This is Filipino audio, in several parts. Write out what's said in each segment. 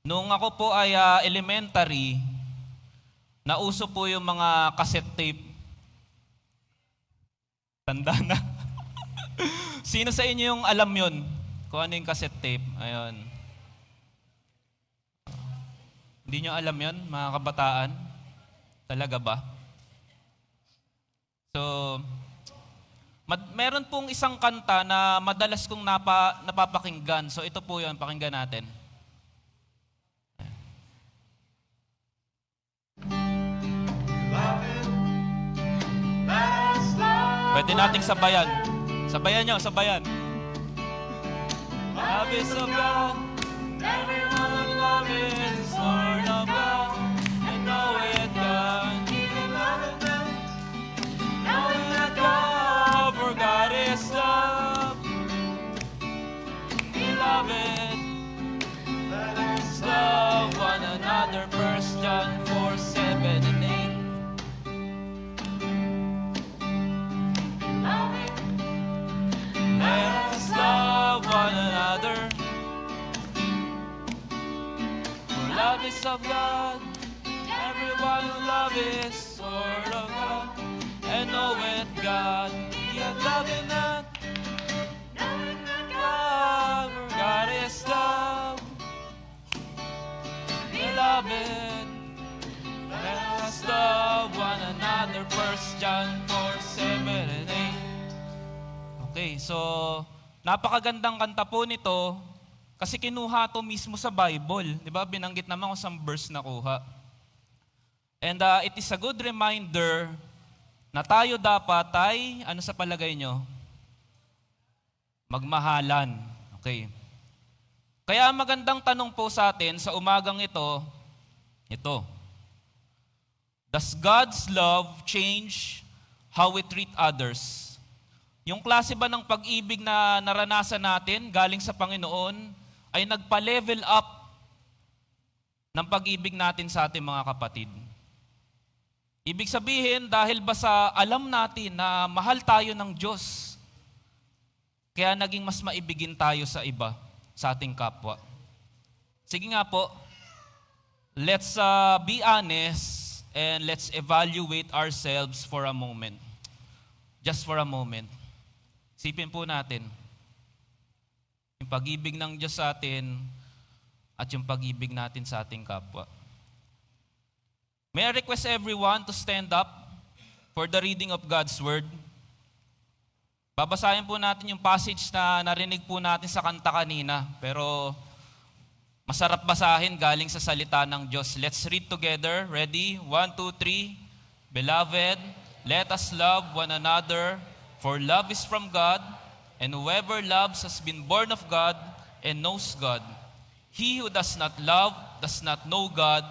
Nung ako po ay elementary, nauso po yung mga cassette tape. Tanda na. Sino sa inyo yung alam yun? Kung ano yung cassette tape? Ayun. Hindi nyo alam yun, mga kabataan? Talaga ba? So, meron pong isang kanta na madalas kong napapakinggan. So ito po yun, pakinggan natin. Pwede nating sabayan. Sabayan nyo, sabayan. Love is of God, everyone love is Lord of God, and know it God, know it God, for God is love. Beloved, let us love one another. 1 John 4:7 and 8. Let us love one another. For love is of God. Everyone who loves is sort of God. And knoweth God. Yet loving not. Knowing that God, for God is love. Beloved, let us love one another. 1 John 4:7 and 8. Okay, so napakagandang kanta po nito kasi kinuha to mismo sa Bible. Di ba? Binanggit naman kung saan verse nakuha. And it is a good reminder na tayo dapat ay, ano sa palagay nyo? Magmahalan. Okay. Kaya magandang tanong po sa atin sa umagang ito. Does God's love change how we treat others? Yung klase ba ng pag-ibig na naranasan natin galing sa Panginoon ay nagpa-level up ng pag-ibig natin sa ating mga kapatid. Ibig sabihin, dahil ba sa alam natin na mahal tayo ng Diyos, kaya naging mas maibigin tayo sa iba, sa ating kapwa. Sige nga po, let's be honest and let's evaluate ourselves for a moment. Just for a moment. Isipin po natin, yung pag-ibig ng Diyos sa atin at yung pag-ibig natin sa ating kapwa. May I request everyone to stand up for the reading of God's Word? Babasahin po natin yung passage na narinig po natin sa kanta kanina, pero masarap basahin galing sa salita ng Diyos. Let's read together. Ready? 1, 2, 3. Beloved, let us love one another, for love is from God, and whoever loves has been born of God and knows God. He who does not love does not know God,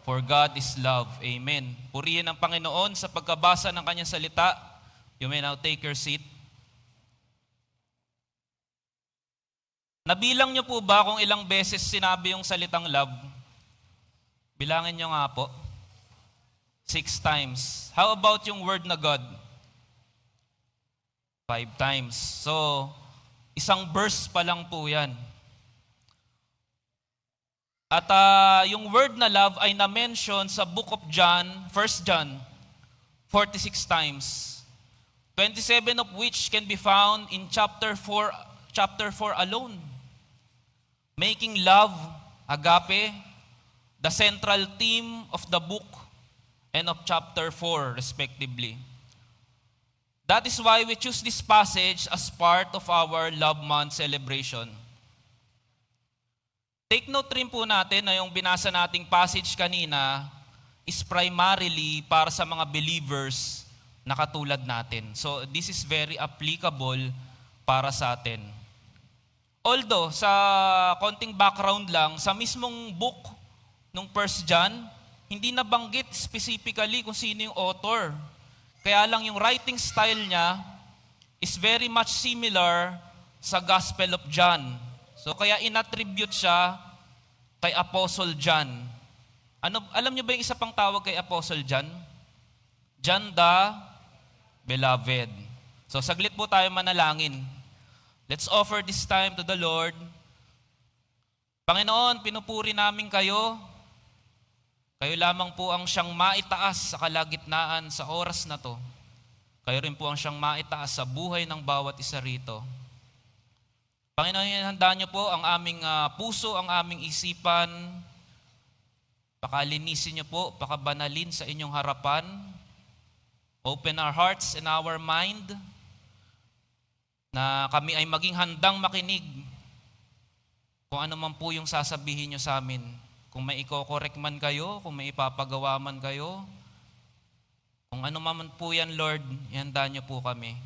for God is love. Amen. Purihin ang Panginoon sa pagkabasa ng kanyang salita. You may now take your seat. Nabilang niyo po ba kung ilang beses sinabi yung salitang love? Bilangin niyo nga po. 6 times. How about yung word na God? 5 times. So, isang verse pa lang po yan. At yung word na love ay na-mention sa book of John, 1 John, 46 times. 27 of which can be found in chapter 4 alone. Making love, agape, the central theme of the book and of chapter 4 respectively. That is why we choose this passage as part of our Love Month celebration. Take note rin po natin na yung binasa nating passage kanina is primarily para sa mga believers na katulad natin. So this is very applicable para sa atin. Although, sa konting background lang, sa mismong book ng 1 John, hindi nabanggit specifically kung sino yung author. Kaya lang yung writing style niya is very much similar sa Gospel of John. So kaya inattribute siya kay Apostle John. Alam niyo ba yung isa pang tawag kay Apostle John? John the Beloved. So saglit po tayo manalangin. Let's offer this time to the Lord. Panginoon, pinupuri namin kayo. Kayo lamang po ang siyang maitaas sa kalagitnaan sa oras na to. Kayo rin po ang siyang maitaas sa buhay ng bawat isa rito. Panginoon, handa niyo po ang aming puso, ang aming isipan. Pakalinisin niyo po, pakabanalin sa inyong harapan. Open our hearts and our mind na kami ay maging handang makinig kung ano man po yung sasabihin niyo sa amin. Kung may iko-correct man kayo, kung may ipapagawa man kayo, kung ano man po yan, Lord, ihanda niyo po kami.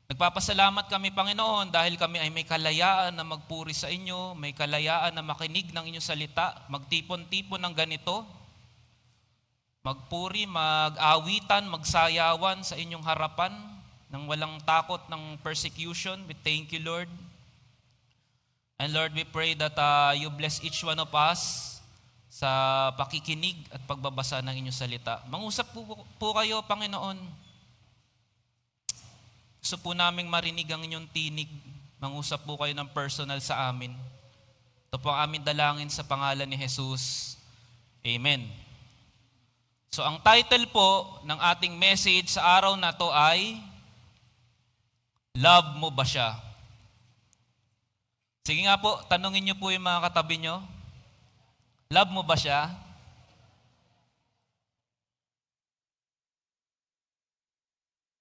Nagpapasalamat kami, Panginoon, dahil kami ay may kalayaan na magpuri sa inyo, may kalayaan na makinig ng inyong salita, magtipon-tipon ng ganito, magpuri, mag-awitan, magsayawan sa inyong harapan, nang walang takot ng persecution. We thank you, Lord. And Lord, we pray that you bless each one of us sa pakikinig at pagbabasa ng inyong salita. Mangusap po kayo, Panginoon. Gusto po naming marinig ang inyong tinig. Mangusap po kayo ng personal sa amin. Ito po ang aming dalangin sa pangalan ni Jesus. Amen. So ang title po ng ating message sa araw na to ay Love Mo Ba Siya? Sige nga po, tanungin niyo po yung mga katabi niyo. Love mo ba siya?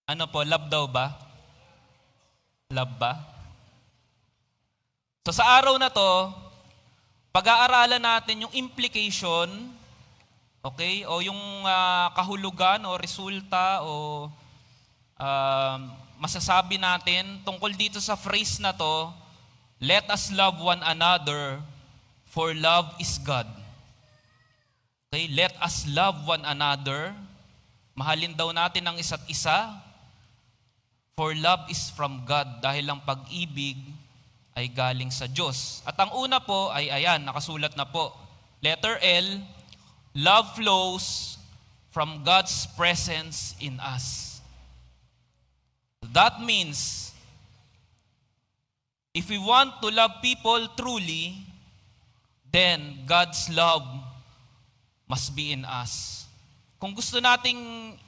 Ano po, love daw ba? Love ba? So sa araw na to, pag-aaralan natin yung implication, okay, o yung kahulugan o resulta o masasabi natin tungkol dito sa phrase na to, let us love one another, for love is God. Okay, let us love one another. Mahalin daw natin ang isa't isa, for love is from God, dahil ang pag-ibig ay galing sa Diyos. At ang una po ay ayan, nakasulat na po. Letter L, love flows from God's presence in us. That means, if we want to love people truly, then God's love must be in us. Kung gusto nating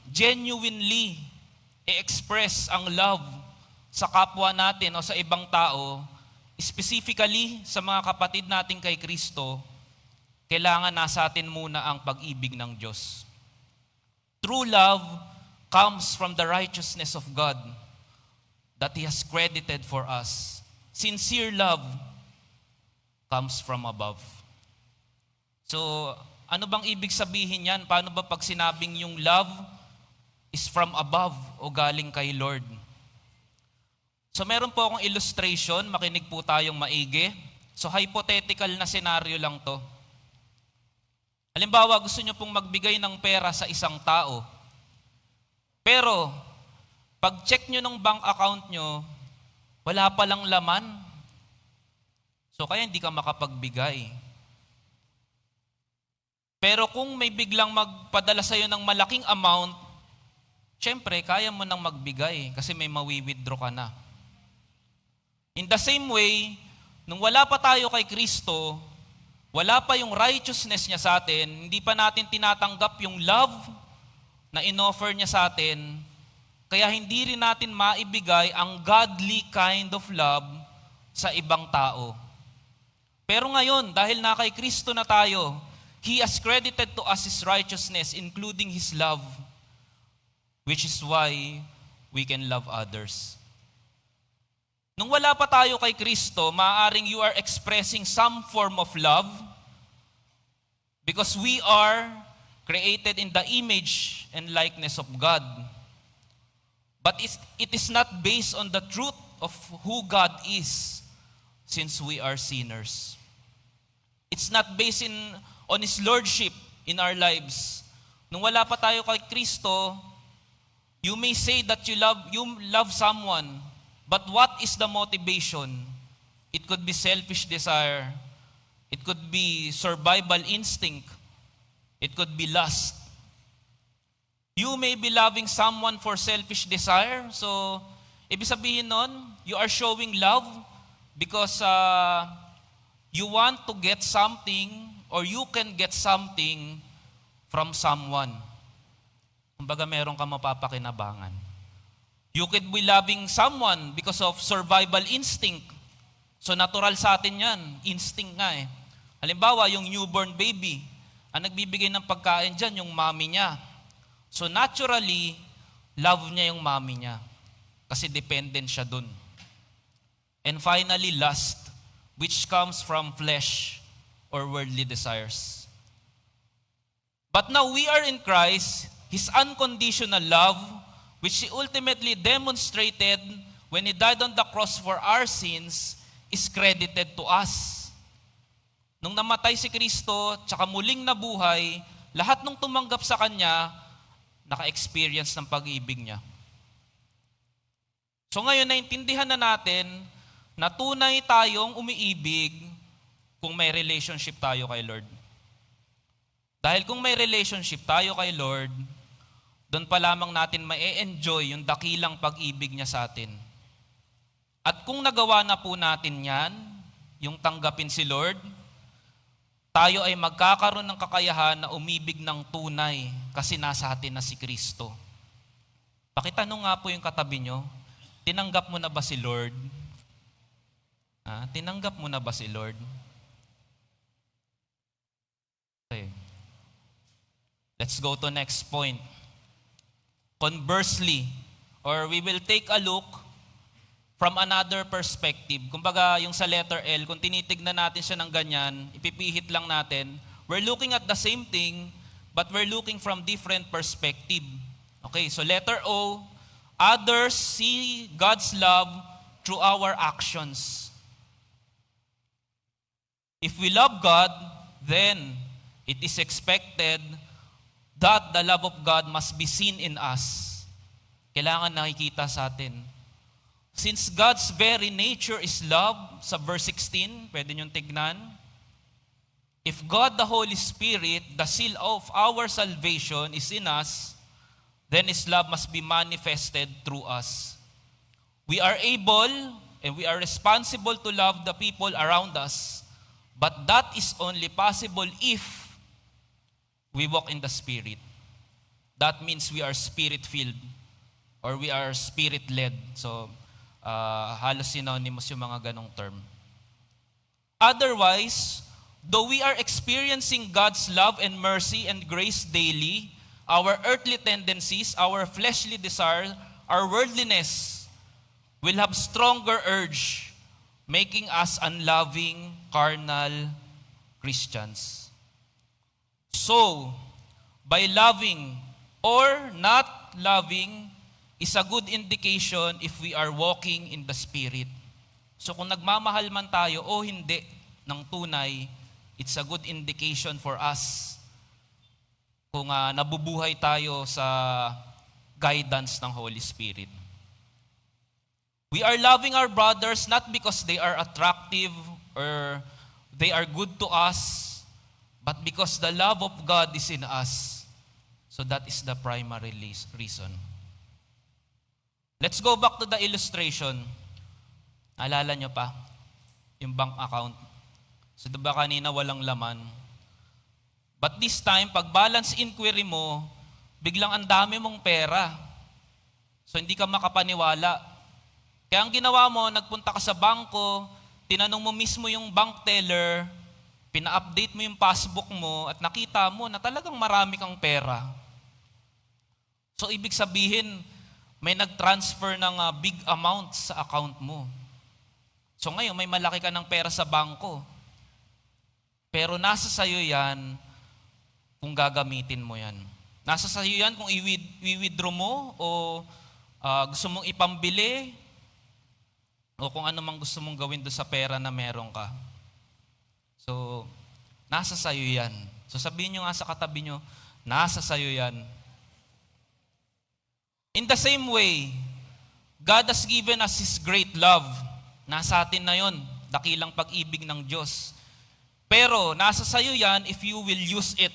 genuinely i-express ang love sa kapwa natin o sa ibang tao, specifically sa mga kapatid natin kay Kristo, kailangan nasa atin muna ang pag-ibig ng Diyos. True love comes from the righteousness of God that He has credited for us. Sincere love comes from above. So, ano bang ibig sabihin yan? Paano ba pag sinabing yung love is from above o galing kay Lord? So, meron po akong illustration. Makinig po tayong maigi. So, hypothetical na scenario lang to. Halimbawa, gusto nyo pong magbigay ng pera sa isang tao. Pero, pag check nyo ng bank account nyo, wala palang laman. So kaya hindi ka makapagbigay. Pero kung may biglang magpadala sa'yo ng malaking amount, syempre kaya mo nang magbigay kasi may mawi-withdraw ka na. In the same way, nung wala pa tayo kay Kristo, wala pa yung righteousness niya sa atin, hindi pa natin tinatanggap yung love na inoffer niya sa atin, kaya hindi rin natin maibigay ang godly kind of love sa ibang tao. Pero ngayon, dahil na kay Kristo na tayo, He has credited to us His righteousness, including His love, which is why we can love others. Nung wala pa tayo kay Kristo, maaaring you are expressing some form of love because we are created in the image and likeness of God. But it is not based on the truth of who God is, since we are sinners. It's not based on His Lordship in our lives. Nung wala pa tayo kay Kristo, you may say that you love someone, but what is the motivation? It could be selfish desire. It could be survival instinct. It could be lust. You may be loving someone for selfish desire. So, ibig sabihin nun, you are showing love because you want to get something or you can get something from someone. Kumbaga meron ka mapapakinabangan. You could be loving someone because of survival instinct. So natural sa atin yan. Instinct nga eh. Halimbawa, yung newborn baby, ang nagbibigay ng pagkain dyan, yung mommy niya. So naturally, love niya yung mommy niya. Kasi dependent siya dun. And finally, lust, which comes from flesh or worldly desires. But now we are in Christ, His unconditional love, which He ultimately demonstrated when He died on the cross for our sins, is credited to us. Nung namatay si Kristo, tsaka muling nabuhay, lahat ng tumanggap sa Kanya, naka-experience ng pag-ibig niya. So ngayon, naintindihan na natin na tunay tayong umiibig kung may relationship tayo kay Lord. Dahil kung may relationship tayo kay Lord, doon pa lamang natin ma-enjoy yung dakilang pag-ibig niya sa atin. At kung nagawa na po natin yan, yung tanggapin si Lord, tayo ay magkakaroon ng kakayahan na umibig ng tunay kasi nasa atin na si Kristo. Pakitanong nga po yung katabi nyo, tinanggap mo na ba si Lord? Tinanggap mo na ba si Lord? Okay. Let's go to next point. Conversely, or we will take a look from another perspective. Kumbaga, yung sa letter L, kung tinitignan natin siya ng ganyan, ipipihit lang natin, we're looking at the same thing, but we're looking from different perspective. Okay, so letter O, others see God's love through our actions. If we love God, then it is expected that the love of God must be seen in us. Kailangan nakikita sa atin. Since God's very nature is love, sa verse 16, pwede niyong tignan. If God the Holy Spirit, the seal of our salvation, is in us, then His love must be manifested through us. We are able and we are responsible to love the people around us, but that is only possible if we walk in the Spirit. That means we are Spirit-filled or we are Spirit-led. So, halos synonymous yung mga ganong term. Otherwise, though we are experiencing God's love and mercy and grace daily, our earthly tendencies, our fleshly desire, our worldliness will have stronger urge, making us unloving, carnal Christians. So, by loving or not loving is a good indication if we are walking in the Spirit. So kung nagmamahal man tayo o hindi ng tunay, it's a good indication for us kung nabubuhay tayo sa guidance ng Holy Spirit. We are loving our brothers not because they are attractive or they are good to us, but because the love of God is in us. So that is the primary reason. Let's go back to the illustration. Alala nyo pa? Yung bank account. So diba kanina walang laman? But this time, pag balance inquiry mo, biglang ang dami mong pera. So hindi ka makapaniwala. Kaya ang ginawa mo, nagpunta ka sa bangko, tinanong mo mismo yung bank teller, pina-update mo yung passbook mo at nakita mo na talagang marami kang pera. So ibig sabihin, may nag-transfer ng big amount sa account mo. So ngayon, may malaki ka ng pera sa bangko. Pero nasa sayo yan kung gagamitin mo yan. Nasa sayo yan kung i-withdraw mo o gusto mong ipambili o kung ano mang gusto mong gawin doon sa pera na meron ka. So, nasa sayo yan. So sabihin nyo nga sa katabi nyo, nasa sayo yan. In the same way, God has given us His great love. Nasa atin na yon, dakilang pag-ibig ng Diyos. Pero nasa sayo yan if you will use it.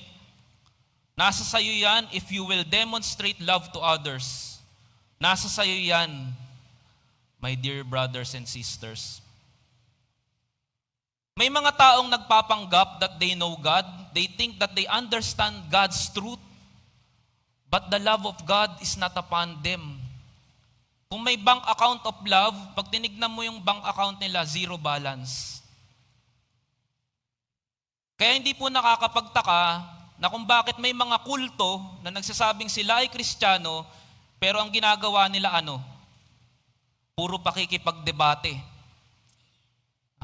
Nasa sayo yan if you will demonstrate love to others. Nasa sayo yan, my dear brothers and sisters. May mga taong nagpapanggap that they know God. They think that they understand God's truth. But the love of God is not upon them. Kung may bank account of love, pag tinignan mo yung bank account nila, zero balance. Kaya hindi po nakakapagtaka na kung bakit may mga kulto na nagsasabing sila ay Kristiyano, pero ang ginagawa nila puro pakikipagdebate.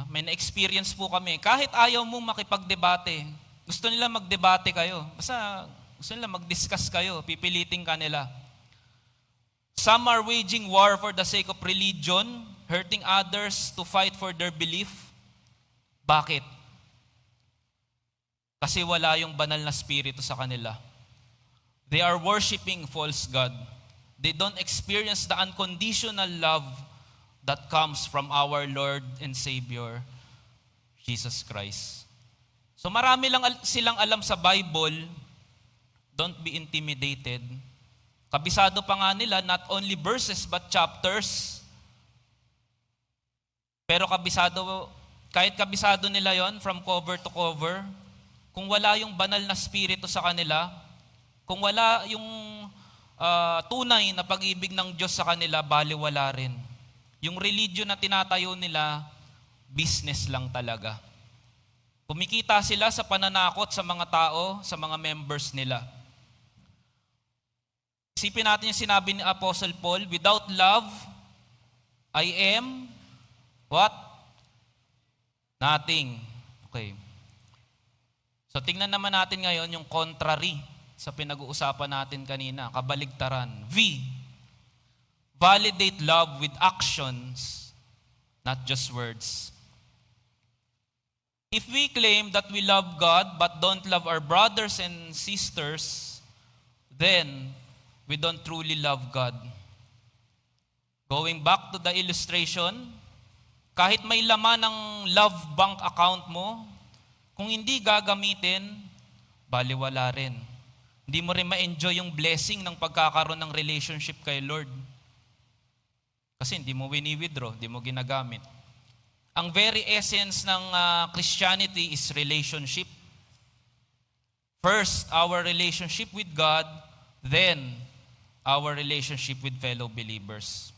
May na-experience po kami. Kahit ayaw mo makipagdebate, gusto nila magdebate kayo. Basta gusto nila mag-discuss kayo, pipilitin ka nila. Some are waging war for the sake of religion, hurting others to fight for their belief. Bakit? Kasi wala yung banal na spirito sa kanila. They are worshiping false God. They don't experience the unconditional love that comes from our Lord and Savior, Jesus Christ. So marami lang silang alam sa Bible. Don't be intimidated. Kabisado pa nga nila, not only verses but chapters. Pero kahit kabisado nila yon from cover to cover, kung wala yung banal na spirito sa kanila, kung wala yung tunay na pag-ibig ng Diyos sa kanila, baliwala rin. Yung religion na tinatayo nila, business lang talaga. Kumikita sila sa pananakot sa mga tao, sa mga members nila. Isipin natin yung sinabi ni Apostle Paul, without love, I am what? Nothing. Okay. So tingnan naman natin ngayon yung contrary sa pinag-uusapan natin kanina, kabaligtaran. V, validate love with actions, not just words. If we claim that we love God but don't love our brothers and sisters, then we don't truly love God. Going back to the illustration, kahit may laman ng love bank account mo, kung hindi gagamitin, baliwala rin. Hindi mo rin ma-enjoy yung blessing ng pagkakaroon ng relationship kay Lord. Kasi hindi mo wini-withdraw, hindi mo ginagamit. Ang very essence ng Christianity is relationship. First, our relationship with God, then our relationship with fellow believers.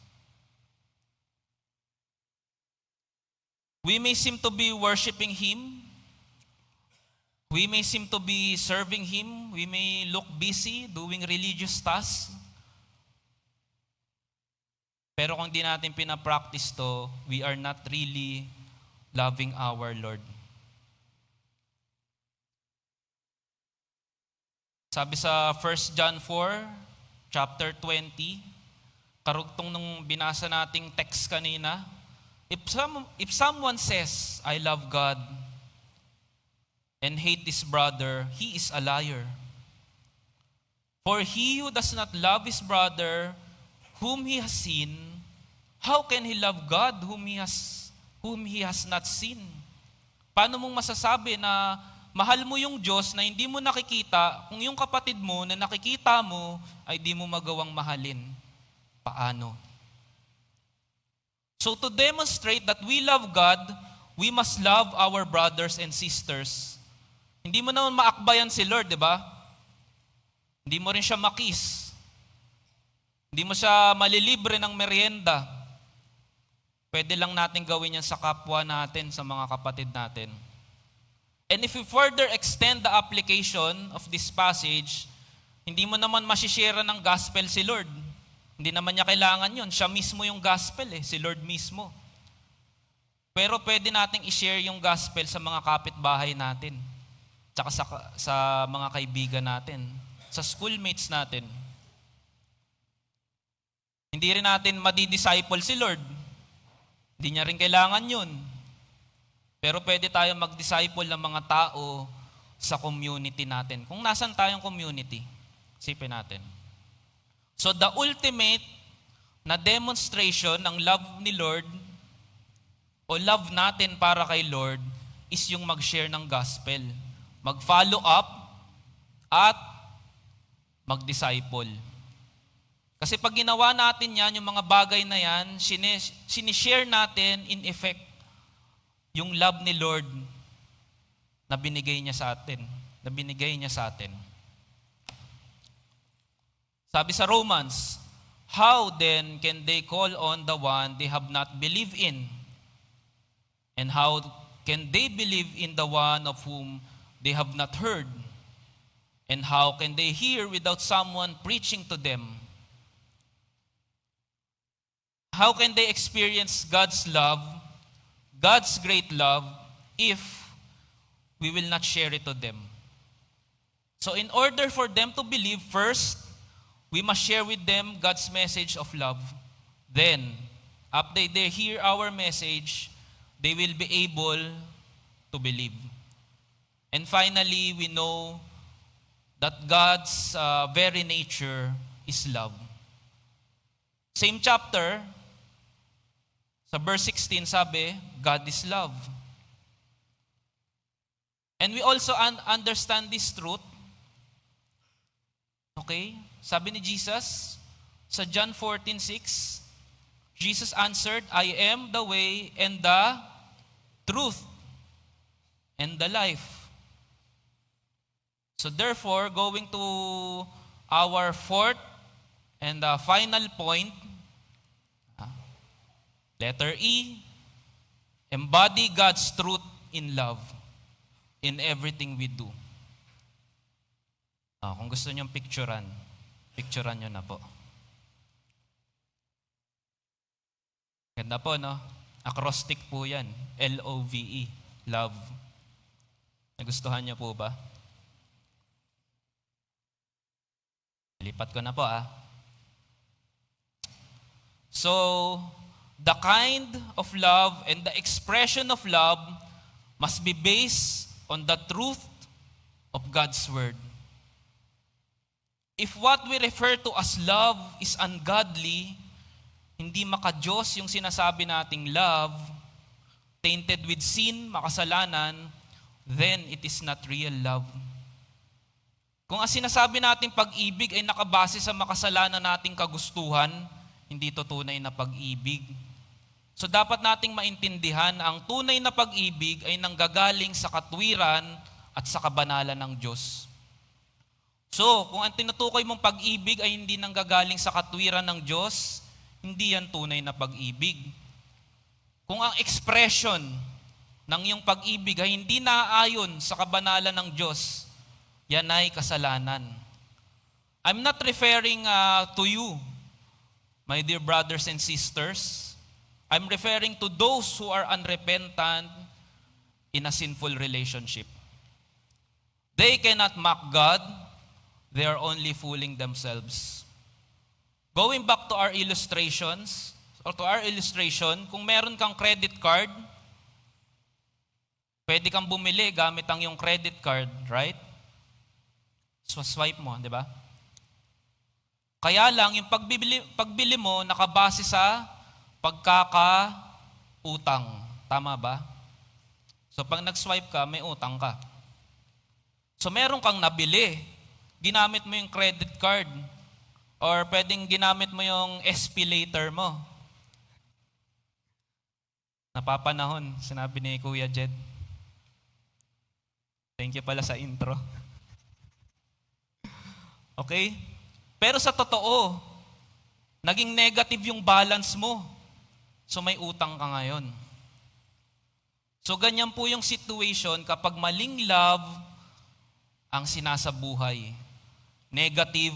We may seem to be worshiping Him. We may seem to be serving Him. We may look busy doing religious tasks. Pero kung di natin pinapractice to, we are not really loving our Lord. Sabi sa 1 John 4, chapter 20, karugtong nung binasa nating text kanina, if someone says, I love God, and hate his brother, he is a liar. For he who does not love his brother, whom he has seen, how can he love God whom he has not seen? Paano mong masasabi na mahal mo yung Diyos na hindi mo nakikita, kung yung kapatid mo na nakikita mo ay di mo magawang mahalin? Paano? So to demonstrate that we love God, we must love our brothers and sisters. Hindi mo naman maakbayan si Lord, di ba? Hindi mo rin siya makis. Hindi mo siya malilibre ng merienda. Pwede lang natin gawin yan sa kapwa natin, sa mga kapatid natin. And if we further extend the application of this passage, hindi mo naman masishare ng gospel si Lord. Hindi naman niya kailangan yun. Siya mismo yung gospel si Lord mismo. Pero pwede nating i-share yung gospel sa mga kapitbahay natin, tsaka sa mga kaibigan natin, sa schoolmates natin. Hindi rin natin madi-disciple si Lord. Hindi niya rin kailangan yun. Pero pwede tayo mag-disciple ng mga tao sa community natin. Kung nasan tayong community, isipin natin. So the ultimate na demonstration ng love ni Lord o love natin para kay Lord is yung mag-share ng gospel, mag-follow up at mag-disciple. Kasi pag ginawa natin yan, yung mga bagay na yan, sinishare natin in effect, yung love ni Lord na binigay niya sa atin. Sabi sa Romans, how then can they call on the one they have not believed in? And how can they believe in the one of whom they have not heard? And how can they hear without someone preaching to them? How can they experience God's love, God's great love, if we will not share it to them? So in order for them to believe, first, we must share with them God's message of love. Then, after they hear our message, they will be able to believe. And finally, we know that God's very nature is love. Same chapter, sa verse 16 sabi, God is love. And we also understand this truth. Okay? Sabi ni Jesus, sa John 14:6, Jesus answered, I am the way and the truth and the life. So therefore, going to our fourth and final point, letter E, embody God's truth in love in everything we do. Kung gusto nyo picturean nyo na po. Ganda po, no? Acrostic po yan. L-O-V-E. Love. Nagustuhan nyo po ba? Lipat ko na po, So, the kind of love and the expression of love must be based on the truth of God's Word. If what we refer to as love is ungodly, hindi maka-Diyos yung sinasabi nating love, tainted with sin, makasalanan, then it is not real love. Kung ang sinasabi nating pag-ibig ay nakabase sa makasalanan nating kagustuhan, hindi to tunay na pag-ibig. So dapat nating maintindihan ang tunay na pag-ibig ay nanggagaling sa katwiran at sa kabanalan ng Diyos. So, kung ang tinutukoy mong pag-ibig ay hindi nanggagaling sa katwiran ng Diyos, hindi yan tunay na pag-ibig. Kung ang expression ng iyong pag-ibig ay hindi naaayon sa kabanalan ng Diyos, yan ay kasalanan. I'm not referring to you, my dear brothers and sisters. I'm referring to those who are unrepentant in a sinful relationship. They cannot mock God. They are only fooling themselves. Going back to our illustrations, or to our illustration, kung meron kang credit card, pwede kang bumili gamit ang iyong credit card, right? So swipe mo, di ba? Kaya lang, yung pagbili mo, nakabase sa pagkakautang. Tama ba? So pag nag-swipe ka, may utang ka. So meron kang nabili. Ginamit mo yung credit card. Or pwedeng ginamit mo yung SP later mo. Napapanahon, sinabi ni Kuya Jed. Thank you pala sa intro. Okay? Pero sa totoo, naging negative yung balance mo. So may utang ka ngayon. So ganyan po yung situation kapag maling love ang sinasabuhay. Negative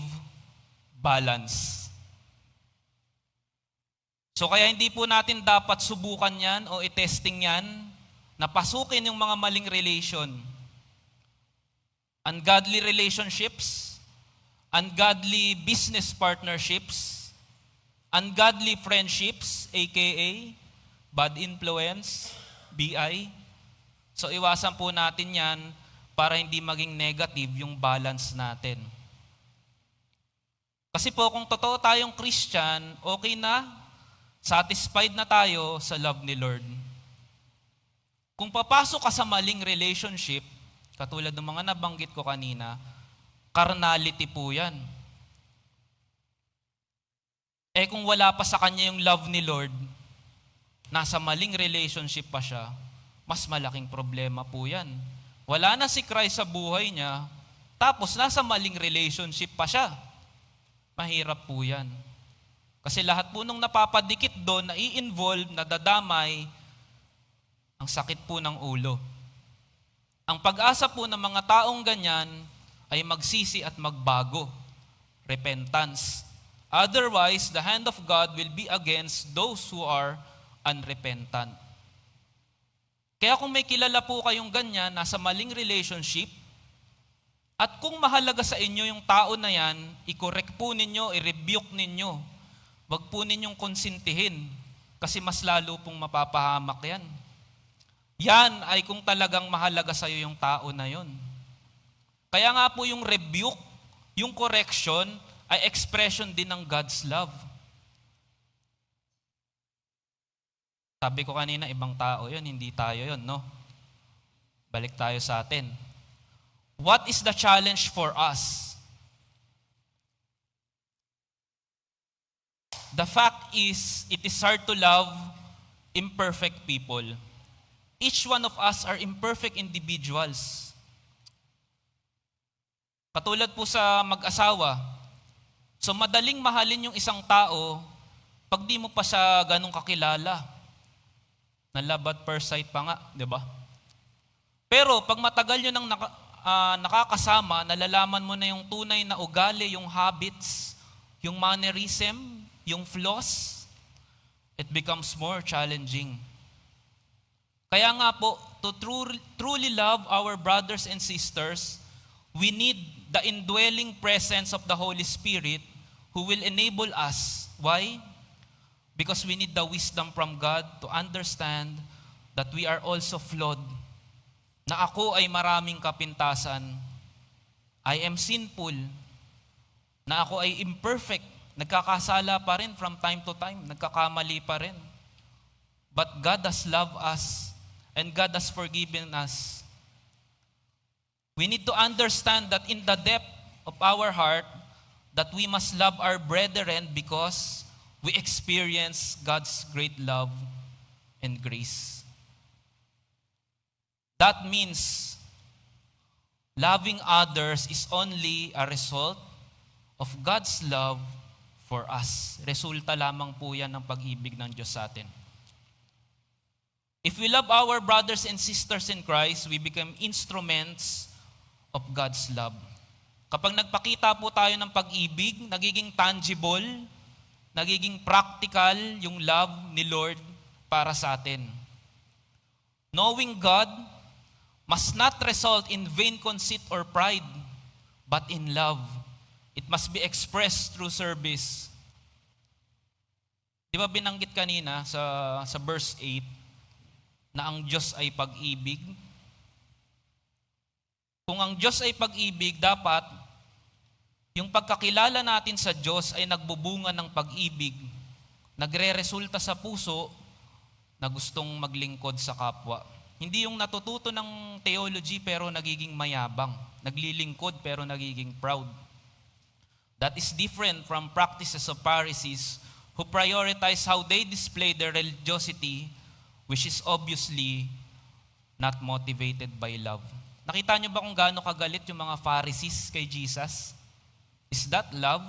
balance. So kaya hindi po natin dapat subukan yan o i-testing yan na pasukin yung mga maling relation. Ungodly relationships, ungodly business partnerships, ungodly friendships, aka bad influence, BI. So iwasan po natin yan para hindi maging negative yung balance natin. Kasi po kung totoo tayong Christian, okay na, satisfied na tayo sa love ni Lord. Kung papasok ka sa maling relationship, katulad ng mga nabanggit ko kanina, carnality po yan. Kung wala pa sa kanya yung love ni Lord, nasa maling relationship pa siya, mas malaking problema po yan. Wala na si Christ sa buhay niya, tapos nasa maling relationship pa siya. Mahirap po yan. Kasi lahat po nung napapadikit doon, nai-involve, nadadamay, ang sakit po ng ulo. Ang pag-asa po ng mga taong ganyan ay magsisi at magbago. Repentance. Otherwise, the hand of God will be against those who are unrepentant. Kaya kung may kilala po kayong ganyan, nasa maling relationship, at kung mahalaga sa inyo yung tao na yan, i-correct po ninyo, i-rebuke ninyo. Wag po ninyong konsintihin kasi mas lalo pong mapapahamak yan. Yan ay kung talagang mahalaga sa iyo yung tao na yon. Kaya nga po yung rebuke, yung correction, ay expression din ng God's love. Sabi ko kanina, ibang tao yon, hindi tayo yon, no? Balik tayo sa atin. What is the challenge for us? The fact is, it is hard to love imperfect people. Each one of us are imperfect individuals. Katulad po sa mag-asawa. So madaling mahalin yung isang tao pag di mo pa siya ganun kakilala. Na love at first sight pa nga, di ba? Pero pag matagal nyo nang nakakasama, nalalaman mo na yung tunay na ugali, yung habits, yung mannerism, yung flaws, it becomes more challenging. Kaya nga po, to truly love our brothers and sisters, we need the indwelling presence of the Holy Spirit who will enable us. Why? Because we need the wisdom from God to understand that we are also flawed. Na ako ay maraming kapintasan. I am sinful. Na ako ay imperfect. Nagkakasala pa rin from time to time. Nagkakamali pa rin. But God has loved us and God has forgiven us. We need to understand that in the depth of our heart, that we must love our brethren because we experience God's great love and grace. That means loving others is only a result of God's love for us. Resulta lamang po yan ng pag-ibig ng Diyos sa atin. If we love our brothers and sisters in Christ, we become instruments of God's love. Kapag nagpakita po tayo ng pag-ibig, nagiging tangible, nagiging practical yung love ni Lord para sa atin. Knowing God must not result in vain conceit or pride, but in love. It must be expressed through service. Di ba binanggit kanina sa verse 8, na ang Diyos ay pag-ibig? Kung ang Diyos ay pag-ibig, dapat yung pagkakilala natin sa Diyos ay nagbubunga ng pag-ibig, nagre-resulta sa puso na gustong maglingkod sa kapwa. Hindi yung natututo ng theology pero nagiging mayabang, naglilingkod pero nagiging proud. That is different from practices of Pharisees who prioritize how they display their religiosity, which is obviously not motivated by love. Nakita niyo ba kung gaano kagalit yung mga Pharisees kay Jesus? Is that love?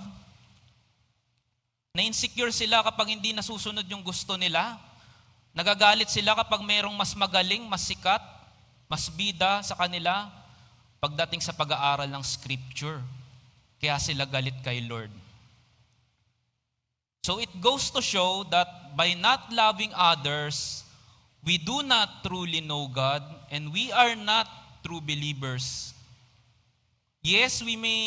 Na-insecure sila kapag hindi nasusunod yung gusto nila. Nagagalit sila kapag mayroong mas magaling, mas sikat, mas bida sa kanila pagdating sa pag-aaral ng Scripture. Kaya sila galit kay Lord. So it goes to show that by not loving others, we do not truly know God and we are not true believers. Yes, we may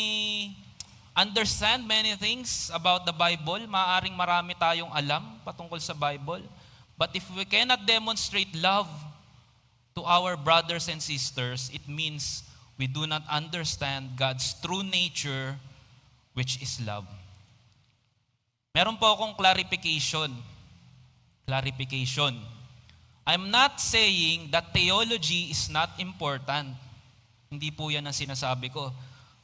understand many things about the Bible. Maaring marami tayong alam patungkol sa Bible. But if we cannot demonstrate love to our brothers and sisters, it means we do not understand God's true nature, which is love. Meron po akong clarification. I'm not saying that theology is not important. Hindi po yan ang sinasabi ko.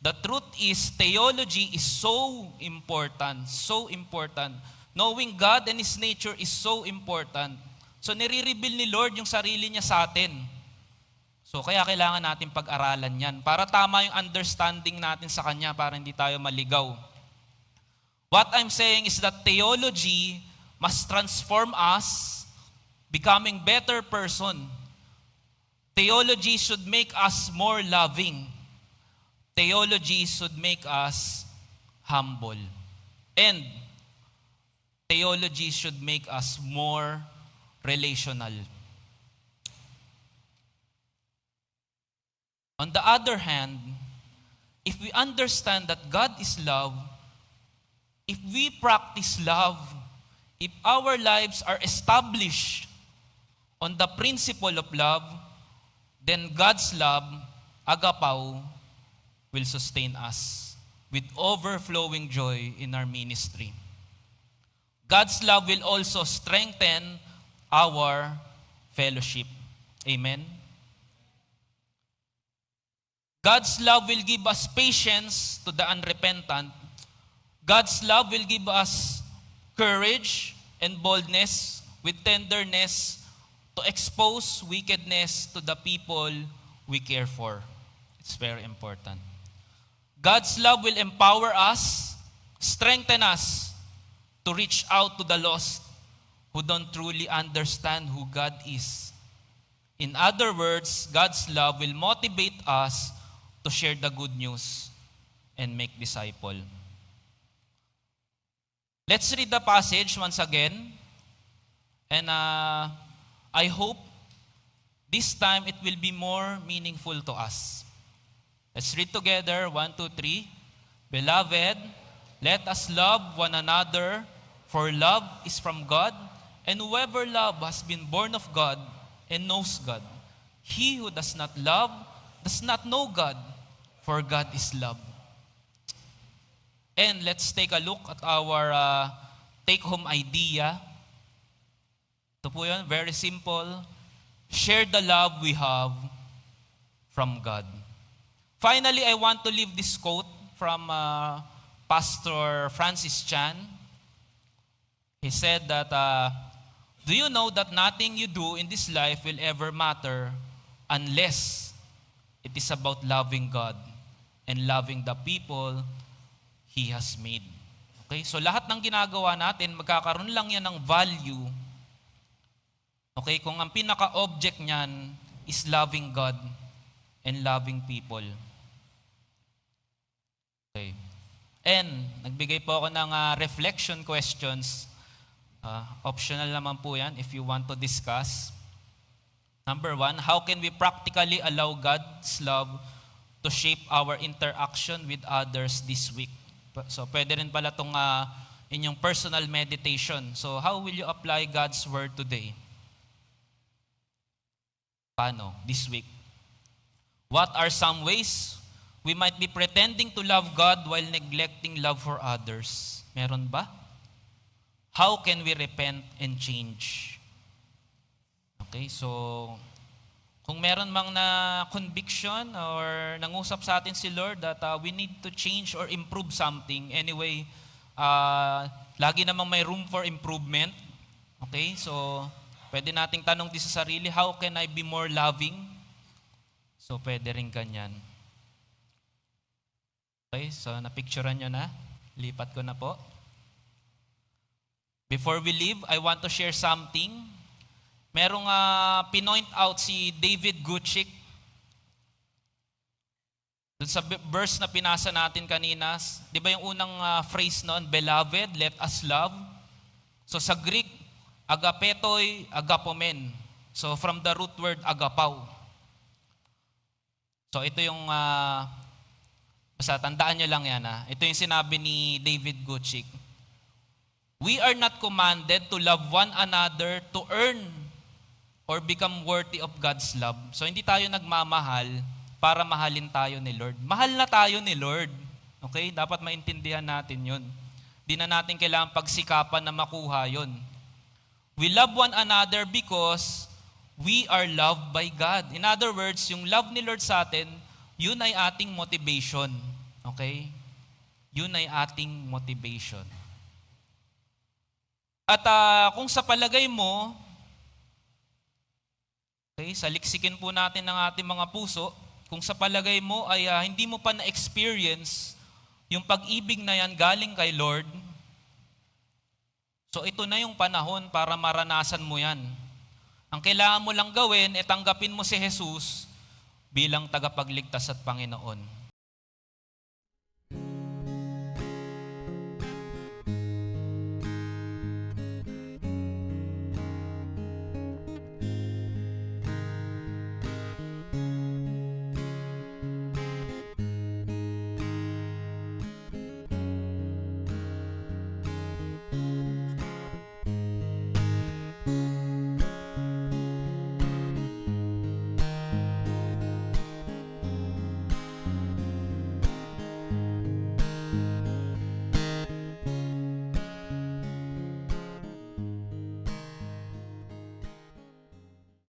The truth is, theology is so important, so important. Knowing God and His nature is so important. So nire-reveal ni Lord yung sarili niya sa atin. So kaya kailangan natin pag-aralan yan para tama yung understanding natin sa Kanya para hindi tayo maligaw. What I'm saying is that theology must transform us becoming better person. Theology should make us more loving. Theology should make us humble. And theology should make us more relational. On the other hand, if we understand that God is love, if we practice love, if our lives are established on the principle of love, then God's love, agapaw, will sustain us with overflowing joy in our ministry. God's love will also strengthen our fellowship. Amen? God's love will give us patience to the unrepentant. God's love will give us courage and boldness with tenderness to expose wickedness to the people we care for. It's very important. God's love will empower us, strengthen us to reach out to the lost who don't truly understand who God is. In other words, God's love will motivate us to share the good news and make disciples. Let's read the passage once again. And I hope this time it will be more meaningful to us. Let's read together. 1, 2, 3. Beloved, let us love one another, for love is from God, and whoever loves has been born of God and knows God. He who does not love does not know God, for God is love. And let's take a look at our take-home idea. Ito po yun, very simple. Share the love we have from God. Finally, I want to leave this quote from Pastor Francis Chan. He said that, do you know that nothing you do in this life will ever matter unless it is about loving God and loving the people He has made. Okay? So lahat ng ginagawa natin, magkakaroon lang yan ng value. Okay? Kung ang pinaka-object niyan is loving God and loving people. Okay. And nagbigay po ako ng reflection questions. Optional naman po yan if you want to discuss. Number 1, how can we practically allow God's love to shape our interaction with others this week? So pwede rin pala itong inyong personal meditation. So how will you apply God's word today? Paano? This week. What are some ways we might be pretending to love God while neglecting love for others? Meron ba? How can we repent and change? Okay, so kung meron mang na conviction or nangusap sa atin si Lord that we need to change or improve something, anyway, lagi namang may room for improvement. Okay, so pwede nating tanong din sa sarili, how can I be more loving? So pwede rin ganyan. Okay, so napicturean nyo na. Lipat ko na po. Before we leave, I want to share something. Merong pinoint out si David Guccic. Doon sa verse na pinasa natin kanina, di ba yung unang phrase noon, beloved, let us love. So sa Greek, agapetoy, agapomen. So from the root word agapaw. So ito yung, basta tandaan nyo lang yan. Ito yung sinabi ni David Guccic. We are not commanded to love one another to earn or become worthy of God's love. So hindi tayo nagmamahal para mahalin tayo ni Lord. Mahal na tayo ni Lord. Okay? Dapat maintindihan natin yun. Di na natin kailangan pagsikapan na makuha yun. We love one another because we are loved by God. In other words, yung love ni Lord sa atin, yun ay ating motivation. Okay? Yun ay ating motivation. At kung sa palagay mo, Okay? Saliksikin po natin ang ating mga puso. Kung sa palagay mo ay hindi mo pa na-experience yung pag-ibig na yan galing kay Lord, so ito na yung panahon para maranasan mo yan. Ang kailangan mo lang gawin, tanggapin mo si Jesus bilang tagapagligtas at Panginoon.